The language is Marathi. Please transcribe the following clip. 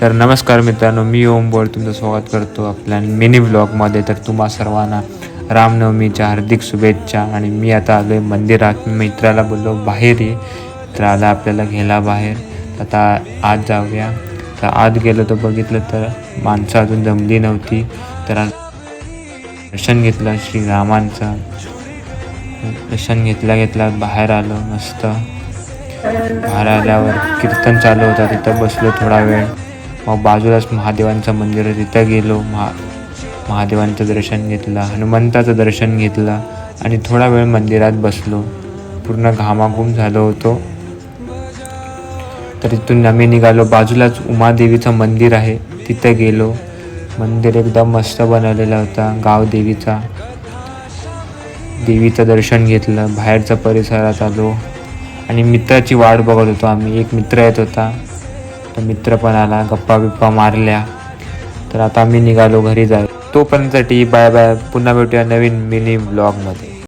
तर नमस्कार मित्रांनो, मी ओम बोल तुमचं स्वागत करतो आपल्या मिनी व्लॉगमध्ये. तर तुम्हा सर्वांना रामनवमीच्या हार्दिक शुभेच्छा. आणि मी आता आलो आहे मंदिरात. मित्राला बोललो बाहेर ये, तर आला आपल्याला घ्यायला बाहेर. आता आत जाऊया. तर आत गेलो तर बघितलं तर माणसं अजून जमली नव्हती. तर दर्शन घेतलं श्रीरामांचं. दर्शन घेतल्या बाहेर आलो. मस्त बाहेर आल्यावर कीर्तन चालू होतं, तिथं बसलो थोडा वेळ. मग बाजूलाच महादेवांचं मंदिर आहे, तिथं गेलो. महादेवांचं दर्शन घेतलं, हनुमंताचं दर्शन घेतलं आणि थोडा वेळ मंदिरात बसलो. पूर्ण घामाघूम झालो होतो. तर तिथून आम्ही निघालो. बाजूलाच उमादेवीचं मंदिर आहे, तिथं गेलो. मंदिर एकदम मस्त बनवलेला होता. गावदेवीचा देवीचं दर्शन घेतलं. बाहेरच्या परिसरात आलो आणि मित्राची वाट बघत होतो आम्ही. एक मित्र येत होता, तर मित्र पण आला. गप्पा बिप्पा मारल्या. तर आता आम्ही निघालो घरी जायला. तोपर्यंत बाय बाय. पुन्हा भेटूया नवीन मिनी ब्लॉगमध्ये.